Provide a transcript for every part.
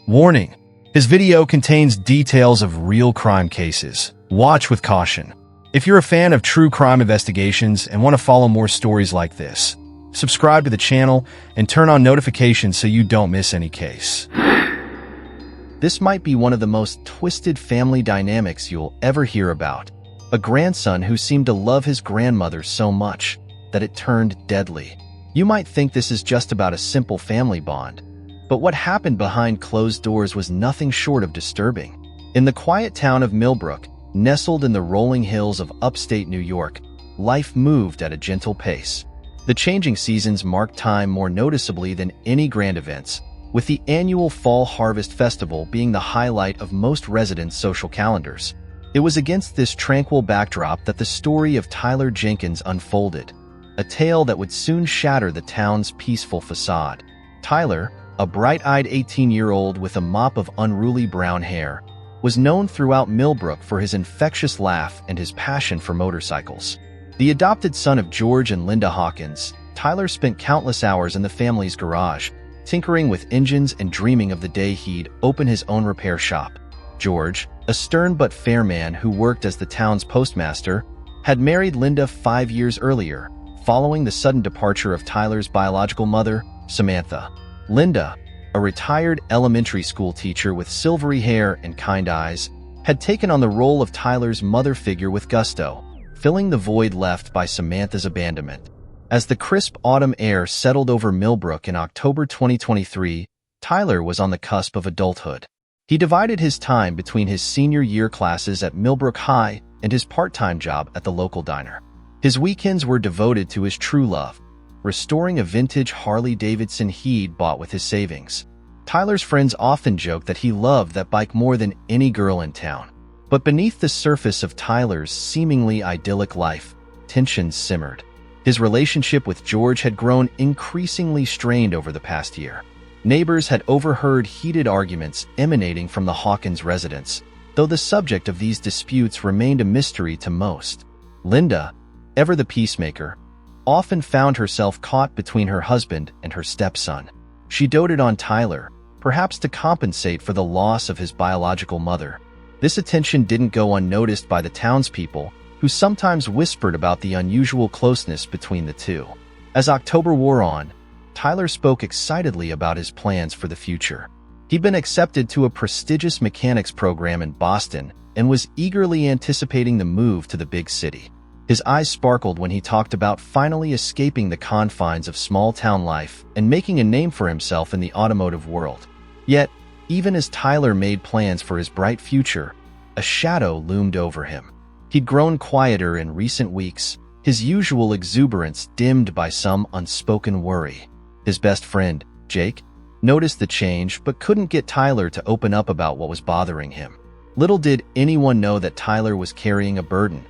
Warning: his video contains details of real crime cases. Watch with caution. If you're a fan of true crime investigations and want to follow more stories like this, subscribe to the channel and turn on notifications so you don't miss any case. This might be one of the most twisted family dynamics you'll ever hear about. A grandson who seemed to love his grandmother so much that it turned deadly. You might think this is just about a simple family bond, but what happened behind closed doors was nothing short of disturbing. In the quiet town of Millbrook, nestled in the rolling hills of upstate New York, life moved at a gentle pace. The changing seasons marked time more noticeably than any grand events, with the annual Fall Harvest Festival being the highlight of most residents' social calendars. It was against this tranquil backdrop that the story of Tyler Jenkins unfolded, a tale that would soon shatter the town's peaceful facade. Tyler, a bright-eyed 18-year-old with a mop of unruly brown hair, was known throughout Millbrook for his infectious laugh and his passion for motorcycles. The adopted son of George and Linda Hawkins, Tyler spent countless hours in the family's garage, tinkering with engines and dreaming of the day he'd open his own repair shop. George, a stern but fair man who worked as the town's postmaster, had married Linda 5 years earlier, following the sudden departure of Tyler's biological mother, Samantha. Linda, a retired elementary school teacher with silvery hair and kind eyes, had taken on the role of Tyler's mother figure with gusto, filling the void left by Samantha's abandonment. As the crisp autumn air settled over Millbrook in October 2023, Tyler was on the cusp of adulthood. He divided his time between his senior year classes at Millbrook High and his part-time job at the local diner. His weekends were devoted to his true love, restoring a vintage Harley-Davidson he'd bought with his savings. Tyler's friends often joked that he loved that bike more than any girl in town. But beneath the surface of Tyler's seemingly idyllic life, tensions simmered. His relationship with George had grown increasingly strained over the past year. Neighbors had overheard heated arguments emanating from the Hawkins residence, though the subject of these disputes remained a mystery to most. Linda, ever the peacemaker, often found herself caught between her husband and her stepson. She doted on Tyler, perhaps to compensate for the loss of his biological mother. This attention didn't go unnoticed by the townspeople, who sometimes whispered about the unusual closeness between the two. As October wore on, Tyler spoke excitedly about his plans for the future. He'd been accepted to a prestigious mechanics program in Boston and was eagerly anticipating the move to the big city. His eyes sparkled when he talked about finally escaping the confines of small-town life and making a name for himself in the automotive world. Yet, even as Tyler made plans for his bright future, a shadow loomed over him. He'd grown quieter in recent weeks, his usual exuberance dimmed by some unspoken worry. His best friend, Jake, noticed the change but couldn't get Tyler to open up about what was bothering him. Little did anyone know that Tyler was carrying a burden,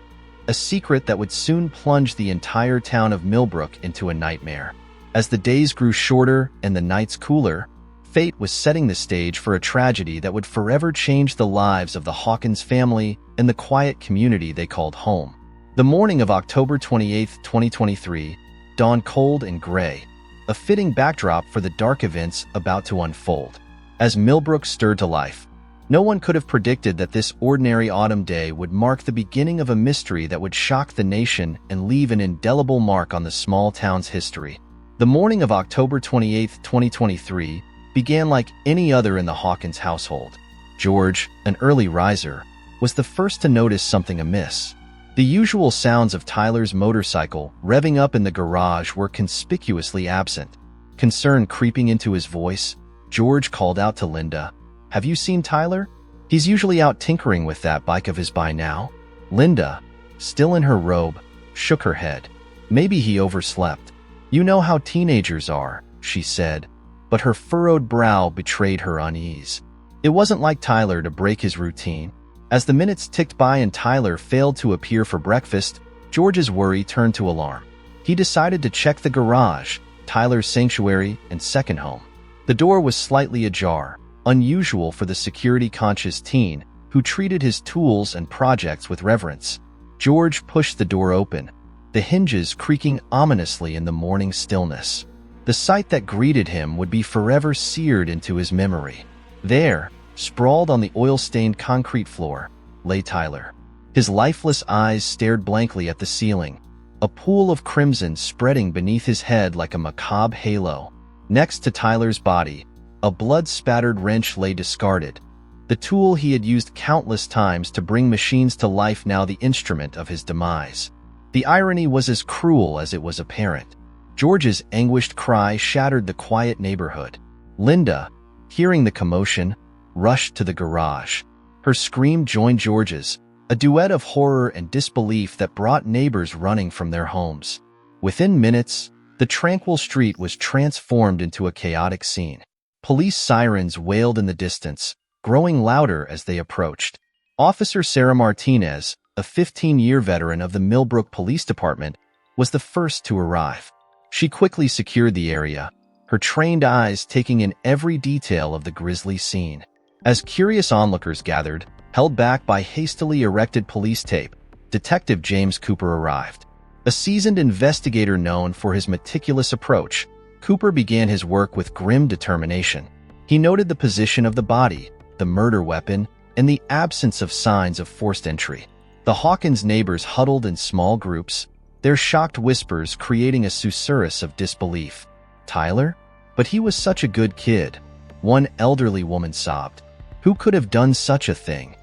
a secret that would soon plunge the entire town of Millbrook into a nightmare. As the days grew shorter and the nights cooler, fate was setting the stage for a tragedy that would forever change the lives of the Hawkins family and the quiet community they called home. The morning of October 28, 2023, dawned cold and gray, a fitting backdrop for the dark events about to unfold. As Millbrook stirred to life, no one could have predicted that this ordinary autumn day would mark the beginning of a mystery that would shock the nation and leave an indelible mark on the small town's history. The morning of October 28, 2023, began like any other in the Hawkins household. George, an early riser, was the first to notice something amiss. The usual sounds of Tyler's motorcycle revving up in the garage were conspicuously absent. Concern creeping into his voice, George called out to Linda, "Have you seen Tyler? He's usually out tinkering with that bike of his by now." Linda, still in her robe, shook her head. "Maybe he overslept. You know how teenagers are," she said, but her furrowed brow betrayed her unease. It wasn't like Tyler to break his routine. As the minutes ticked by and Tyler failed to appear for breakfast, George's worry turned to alarm. He decided to check the garage, Tyler's sanctuary and second home. The door was slightly ajar, unusual for the security-conscious teen who treated his tools and projects with reverence. George pushed the door open, the hinges creaking ominously in the morning stillness. The sight that greeted him would be forever seared into his memory. There, sprawled on the oil-stained concrete floor, lay Tyler. His lifeless eyes stared blankly at the ceiling, a pool of crimson spreading beneath his head like a macabre halo. Next to Tyler's body, a blood-spattered wrench lay discarded, the tool he had used countless times to bring machines to life, now the instrument of his demise. The irony was as cruel as it was apparent. George's anguished cry shattered the quiet neighborhood. Linda, hearing the commotion, rushed to the garage. Her scream joined George's, a duet of horror and disbelief that brought neighbors running from their homes. Within minutes, the tranquil street was transformed into a chaotic scene. Police sirens wailed in the distance, growing louder as they approached. Officer Sarah Martinez, a 15-year veteran of the Millbrook Police Department, was the first to arrive. She quickly secured the area, her trained eyes taking in every detail of the grisly scene. As curious onlookers gathered, held back by hastily erected police tape, Detective James Cooper arrived. A seasoned investigator known for his meticulous approach, Cooper began his work with grim determination. He noted the position of the body, the murder weapon, and the absence of signs of forced entry. The Hawkins neighbors huddled in small groups, their shocked whispers creating a susurrus of disbelief. Tyler? But he was such a good kid, one elderly woman sobbed. Who could have done such a thing?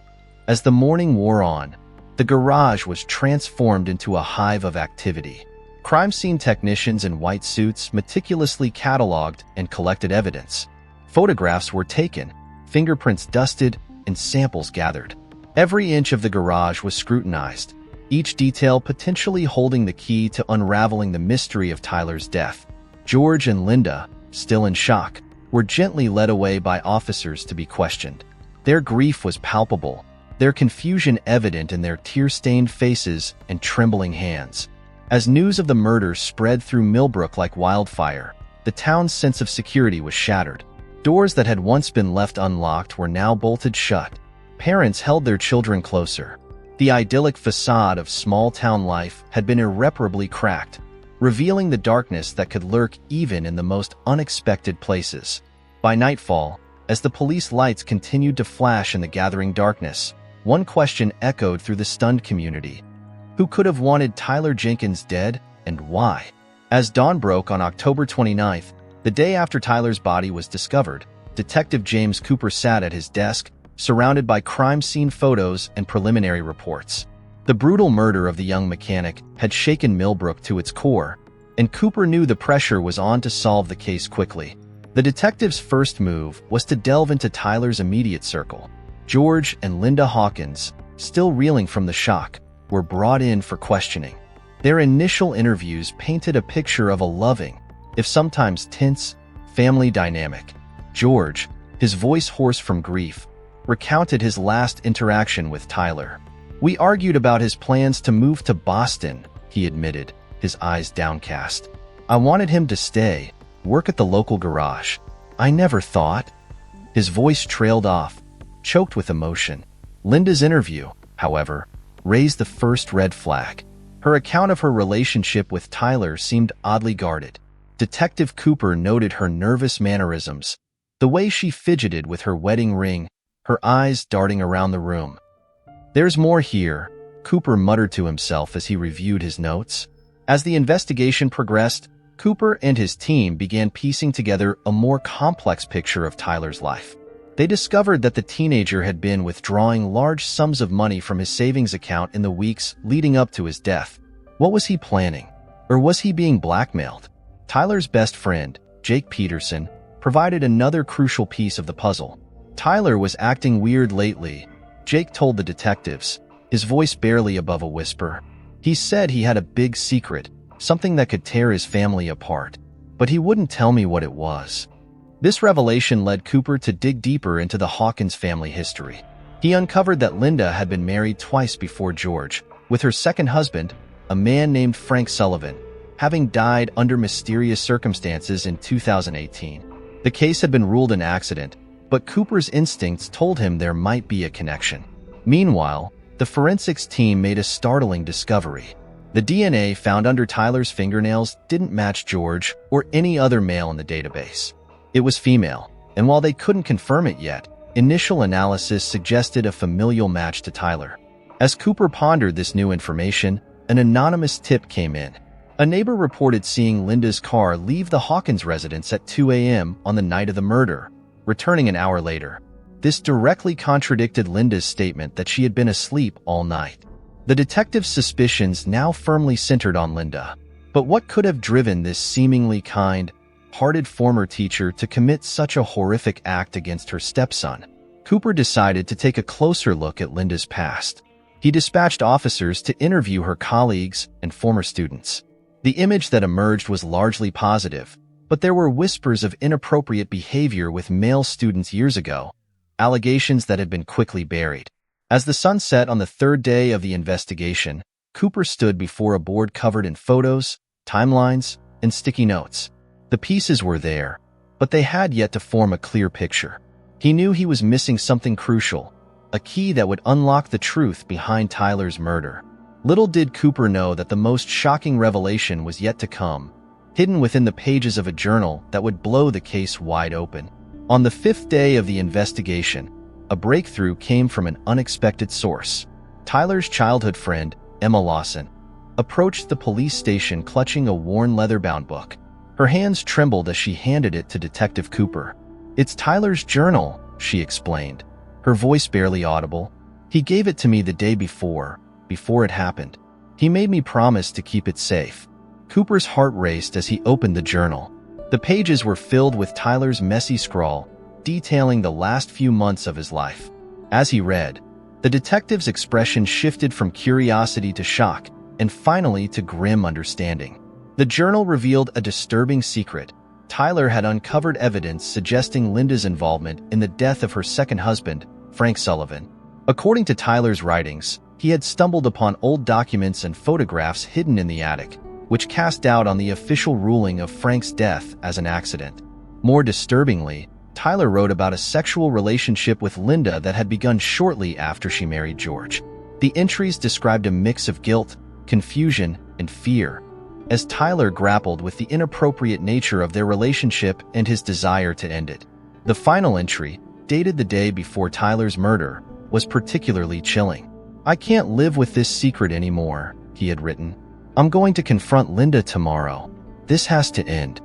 As the morning wore on, the garage was transformed into a hive of activity. Crime scene technicians in white suits meticulously cataloged and collected evidence. Photographs were taken, fingerprints dusted, and samples gathered. Every inch of the garage was scrutinized, each detail potentially holding the key to unraveling the mystery of Tyler's death. George and Linda, still in shock, were gently led away by officers to be questioned. Their grief was palpable, their confusion evident in their tear-stained faces and trembling hands. As news of the murder spread through Millbrook like wildfire, the town's sense of security was shattered. Doors that had once been left unlocked were now bolted shut. Parents held their children closer. The idyllic facade of small-town life had been irreparably cracked, revealing the darkness that could lurk even in the most unexpected places. By nightfall, as the police lights continued to flash in the gathering darkness, one question echoed through the stunned community. Who could have wanted Tyler Jenkins dead, and why? As dawn broke on October 29th, the day after Tyler's body was discovered, Detective James Cooper sat at his desk, surrounded by crime scene photos and preliminary reports. The brutal murder of the young mechanic had shaken Millbrook to its core, and Cooper knew the pressure was on to solve the case quickly. The detective's first move was to delve into Tyler's immediate circle. George and Linda Hawkins, still reeling from the shock, were brought in for questioning. Their initial interviews painted a picture of a loving, if sometimes tense, family dynamic. George, his voice hoarse from grief, recounted his last interaction with Tyler. "We argued about his plans to move to Boston," he admitted, his eyes downcast. "I wanted him to stay, work at the local garage. I never thought." His voice trailed off, choked with emotion. Linda's interview, however, raised the first red flag. Her account of her relationship with Tyler seemed oddly guarded. Detective Cooper noted her nervous mannerisms, the way she fidgeted with her wedding ring, her eyes darting around the room. "There's more here," Cooper muttered to himself as he reviewed his notes. As the investigation progressed, Cooper and his team began piecing together a more complex picture of Tyler's life. They discovered that the teenager had been withdrawing large sums of money from his savings account in the weeks leading up to his death. What was he planning? Or was he being blackmailed? Tyler's best friend, Jake Peterson, provided another crucial piece of the puzzle. Tyler was acting weird lately, Jake told the detectives, his voice barely above a whisper. He said he had a big secret, something that could tear his family apart, but he wouldn't tell me what it was. This revelation led Cooper to dig deeper into the Hawkins family history. He uncovered that Linda had been married twice before George, with her second husband, a man named Frank Sullivan, having died under mysterious circumstances in 2018. The case had been ruled an accident, but Cooper's instincts told him there might be a connection. Meanwhile, the forensics team made a startling discovery. The DNA found under Tyler's fingernails didn't match George or any other male in the database. It was female, and while they couldn't confirm it yet, Initial analysis suggested a familial match to Tyler. As Cooper pondered this new information, an anonymous tip came in. A neighbor reported seeing Linda's car leave the Hawkins residence at 2 a.m. on the night of the murder, returning an hour later. This directly contradicted Linda's statement that she had been asleep all night. The detective's suspicions now firmly centered on Linda. But what could have driven this seemingly kind-hearted former teacher to commit such a horrific act against her stepson? Cooper decided to take a closer look at Linda's past. He dispatched officers to interview her colleagues and former students. The image that emerged was largely positive, but there were whispers of inappropriate behavior with male students years ago, allegations that had been quickly buried. As the sun set on the third day of the investigation, Cooper stood before a board covered in photos, timelines, and sticky notes. The pieces were there, but they had yet to form a clear picture. He knew he was missing something crucial, a key that would unlock the truth behind Tyler's murder. Little did Cooper know that the most shocking revelation was yet to come, hidden within the pages of a journal that would blow the case wide open. On the fifth day of the investigation, a breakthrough came from an unexpected source. Tyler's childhood friend, Emma Lawson, approached the police station clutching a worn leather-bound book. Her hands trembled as she handed it to Detective Cooper. "It's Tyler's journal," she explained, her voice barely audible. "He gave it to me the day before it happened. He made me promise to keep it safe." Cooper's heart raced as he opened the journal. The pages were filled with Tyler's messy scrawl, detailing the last few months of his life. As he read, the detective's expression shifted from curiosity to shock, and finally to grim understanding. The journal revealed a disturbing secret. Tyler had uncovered evidence suggesting Linda's involvement in the death of her second husband, Frank Sullivan. According to Tyler's writings, he had stumbled upon old documents and photographs hidden in the attic, which cast doubt on the official ruling of Frank's death as an accident. More disturbingly, Tyler wrote about a sexual relationship with Linda that had begun shortly after she married George. The entries described a mix of guilt, confusion, and fear, as Tyler grappled with the inappropriate nature of their relationship and his desire to end it. The final entry, dated the day before Tyler's murder, was particularly chilling. "I can't live with this secret anymore," he had written. "I'm going to confront Linda tomorrow. This has to end."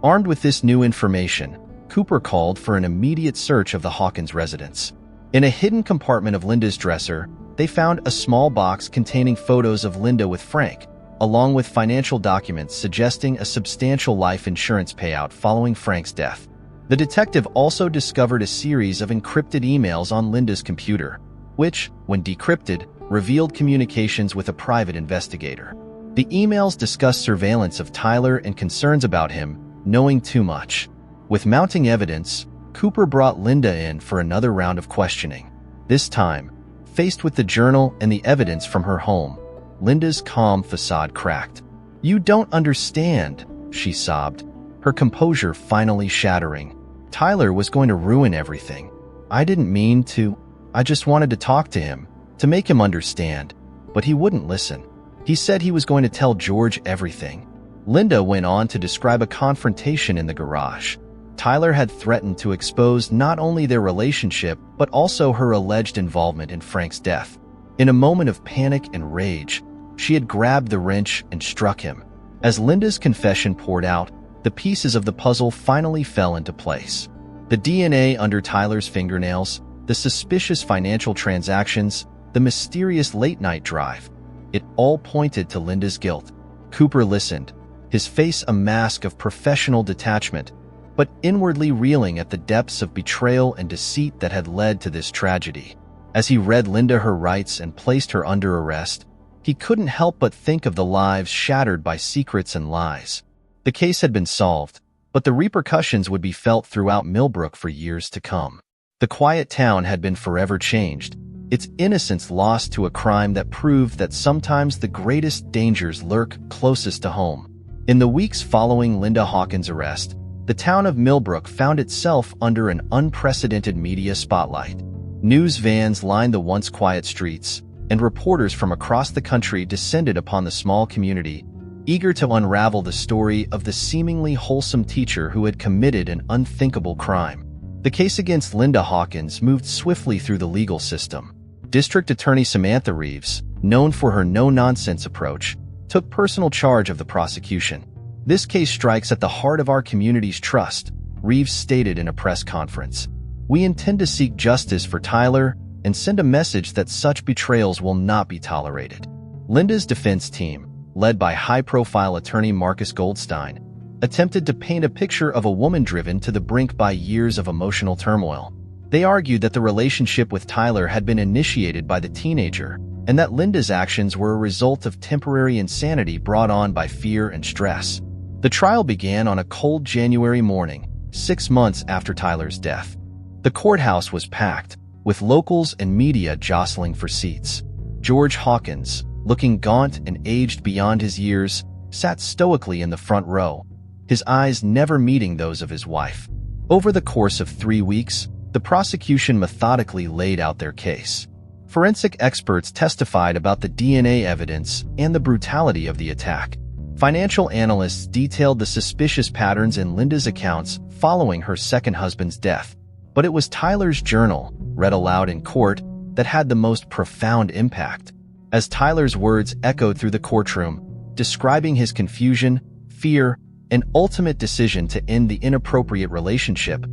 Armed with this new information, Cooper called for an immediate search of the Hawkins residence. In a hidden compartment of Linda's dresser, they found a small box containing photos of Linda with Frank, along with financial documents suggesting a substantial life insurance payout following Frank's death. The detective also discovered a series of encrypted emails on Linda's computer, which, when decrypted, revealed communications with a private investigator. The emails discussed surveillance of Tyler and concerns about him knowing too much. With mounting evidence, Cooper brought Linda in for another round of questioning. This time, faced with the journal and the evidence from her home, Linda's calm facade cracked. "You don't understand," she sobbed, her composure finally shattering. "Tyler was going to ruin everything. I didn't mean to. I just wanted to talk to him, to make him understand. But he wouldn't listen. He said he was going to tell George everything." Linda went on to describe a confrontation in the garage. Tyler had threatened to expose not only their relationship, but also her alleged involvement in Frank's death. In a moment of panic and rage, she had grabbed the wrench and struck him. As Linda's confession poured out, the pieces of the puzzle finally fell into place. The DNA under Tyler's fingernails, the suspicious financial transactions, the mysterious late-night drive. It all pointed to Linda's guilt. Cooper listened, his face a mask of professional detachment, but inwardly reeling at the depths of betrayal and deceit that had led to this tragedy. As he read Linda her rights and placed her under arrest, he couldn't help but think of the lives shattered by secrets and lies. The case had been solved, but the repercussions would be felt throughout Millbrook for years to come. The quiet town had been forever changed, its innocence lost to a crime that proved that sometimes the greatest dangers lurk closest to home. In the weeks following Linda Hawkins' arrest, the town of Millbrook found itself under an unprecedented media spotlight. News vans lined the once quiet streets, and reporters from across the country descended upon the small community, eager to unravel the story of the seemingly wholesome teacher who had committed an unthinkable crime. The case against Linda Hawkins moved swiftly through the legal system. District Attorney Samantha Reeves, known for her no-nonsense approach, took personal charge of the prosecution. "This case strikes at the heart of our community's trust," Reeves stated in a press conference. "We intend to seek justice for Tyler and send a message that such betrayals will not be tolerated." Linda's defense team, led by high-profile attorney Marcus Goldstein, attempted to paint a picture of a woman driven to the brink by years of emotional turmoil. They argued that the relationship with Tyler had been initiated by the teenager and that Linda's actions were a result of temporary insanity brought on by fear and stress. The trial began on a cold January morning, 6 months after Tyler's death. The courthouse was packed, with locals and media jostling for seats. George Hawkins, looking gaunt and aged beyond his years, sat stoically in the front row, his eyes never meeting those of his wife. Over the course of 3 weeks, the prosecution methodically laid out their case. Forensic experts testified about the DNA evidence and the brutality of the attack. Financial analysts detailed the suspicious patterns in Linda's accounts following her second husband's death. But it was Tyler's journal, read aloud in court, that had the most profound impact. As Tyler's words echoed through the courtroom, describing his confusion, fear, and ultimate decision to end the inappropriate relationship,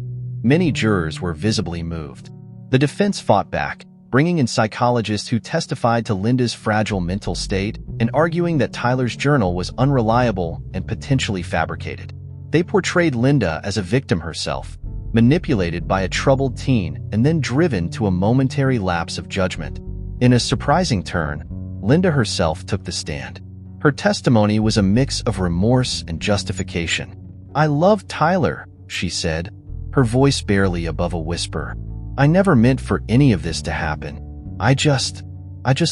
many jurors were visibly moved. The defense fought back, bringing in psychologists who testified to Linda's fragile mental state and arguing that Tyler's journal was unreliable and potentially fabricated. They portrayed Linda as a victim herself, manipulated by a troubled teen and then driven to a momentary lapse of judgment. In a surprising turn, Linda herself took the stand. Her testimony was a mix of remorse and justification. "I love Tyler," she said, her voice barely above a whisper. "I never meant for any of this to happen. I just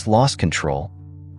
lost control."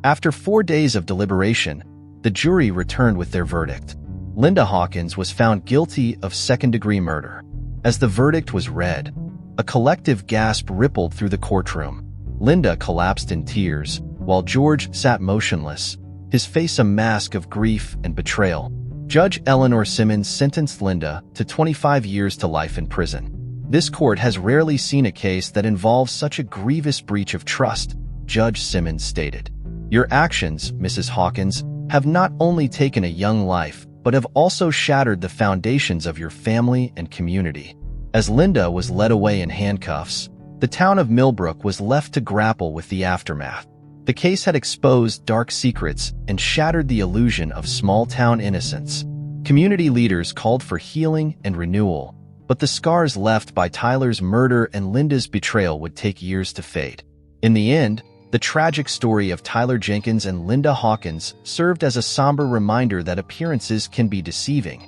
After 4 days of deliberation, the jury returned with their verdict. Linda Hawkins was found guilty of second-degree murder. As the verdict was read, a collective gasp rippled through the courtroom. Linda collapsed in tears, while George sat motionless, his face a mask of grief and betrayal. Judge Eleanor Simmons sentenced Linda to 25 years to life in prison. "This court has rarely seen a case that involves such a grievous breach of trust," Judge Simmons stated. "Your actions, Mrs. Hawkins, have not only taken a young life, but have also shattered the foundations of your family and community." As Linda was led away in handcuffs, the town of Millbrook was left to grapple with the aftermath. The case had exposed dark secrets and shattered the illusion of small-town innocence. Community leaders called for healing and renewal, but the scars left by Tyler's murder and Linda's betrayal would take years to fade. In the end, the tragic story of Tyler Jenkins and Linda Hawkins served as a somber reminder that appearances can be deceiving,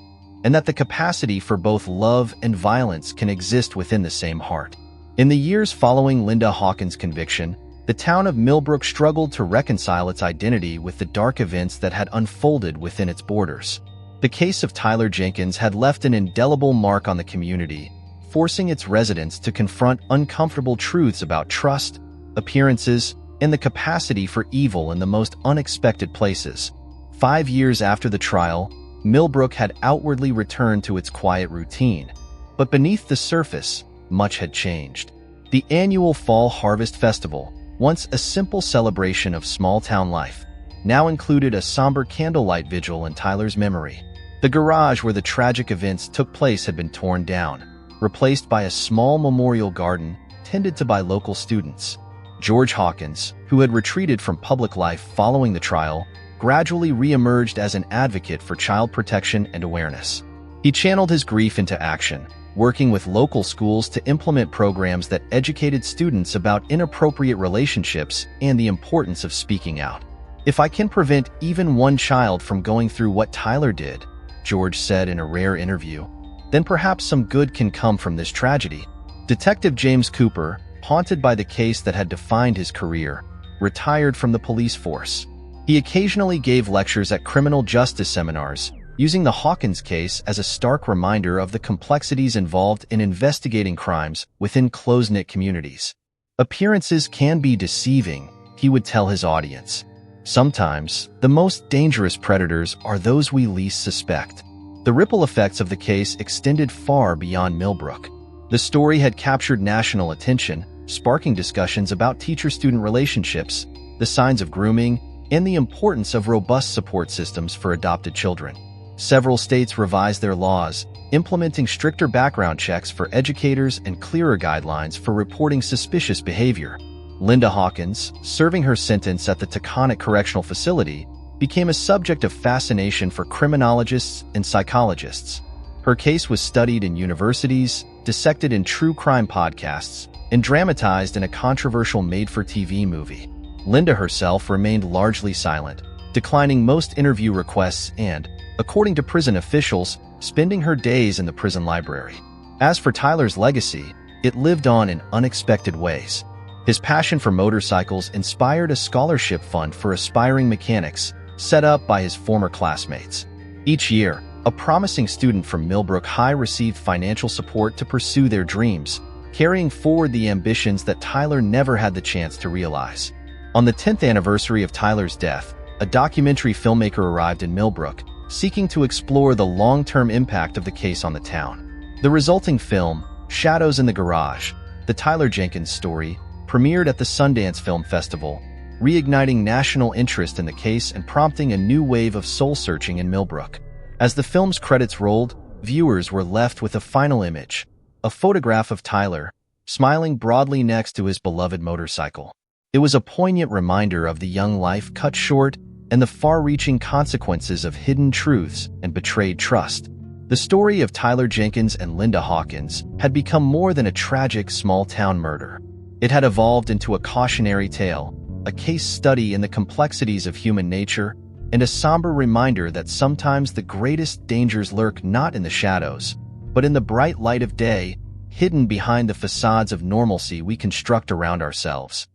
and that the capacity for both love and violence can exist within the same heart. In the years following Linda Hawkins' conviction, the town of Millbrook struggled to reconcile its identity with the dark events that had unfolded within its borders. The case of Tyler Jenkins had left an indelible mark on the community, forcing its residents to confront uncomfortable truths about trust, appearances, and the capacity for evil in the most unexpected places. 5 years after the trial, Millbrook had outwardly returned to its quiet routine, but beneath the surface, much had changed. The annual Fall Harvest Festival, once a simple celebration of small-town life, now included a somber candlelight vigil in Tyler's memory. The garage where the tragic events took place had been torn down, replaced by a small memorial garden tended to by local students. George Hawkins, who had retreated from public life following the trial, gradually re-emerged as an advocate for child protection and awareness. He channeled his grief into action, working with local schools to implement programs that educated students about inappropriate relationships and the importance of speaking out. "If I can prevent even one child from going through what Tyler did," George said in a rare interview, "then perhaps some good can come from this tragedy." Detective James Cooper, haunted by the case that had defined his career, retired from the police force. He occasionally gave lectures at criminal justice seminars, using the Hawkins case as a stark reminder of the complexities involved in investigating crimes within close-knit communities. "Appearances can be deceiving," he would tell his audience. "Sometimes, the most dangerous predators are those we least suspect." The ripple effects of the case extended far beyond Millbrook. The story had captured national attention, sparking discussions about teacher-student relationships, the signs of grooming, and the importance of robust support systems for adopted children. Several states revised their laws, implementing stricter background checks for educators and clearer guidelines for reporting suspicious behavior. Linda Hawkins, serving her sentence at the Taconic Correctional Facility, became a subject of fascination for criminologists and psychologists. Her case was studied in universities, dissected in true crime podcasts, and dramatized in a controversial made-for-TV movie. Linda herself remained largely silent, declining most interview requests and, according to prison officials, spending her days in the prison library. As for Tyler's legacy, it lived on in unexpected ways. His passion for motorcycles inspired a scholarship fund for aspiring mechanics, set up by his former classmates. Each year, a promising student from Millbrook High received financial support to pursue their dreams, carrying forward the ambitions that Tyler never had the chance to realize. On the 10th anniversary of Tyler's death, a documentary filmmaker arrived in Millbrook, seeking to explore the long-term impact of the case on the town. The resulting film, Shadows in the Garage, the Tyler Jenkins story, premiered at the Sundance Film Festival, reigniting national interest in the case and prompting a new wave of soul-searching in Millbrook. As the film's credits rolled, viewers were left with a final image, a photograph of Tyler, smiling broadly next to his beloved motorcycle. It was a poignant reminder of the young life cut short and the far-reaching consequences of hidden truths and betrayed trust. The story of Tyler Jenkins and Linda Hawkins had become more than a tragic small-town murder. It had evolved into a cautionary tale, a case study in the complexities of human nature, and a somber reminder that sometimes the greatest dangers lurk not in the shadows, but in the bright light of day, hidden behind the facades of normalcy we construct around ourselves.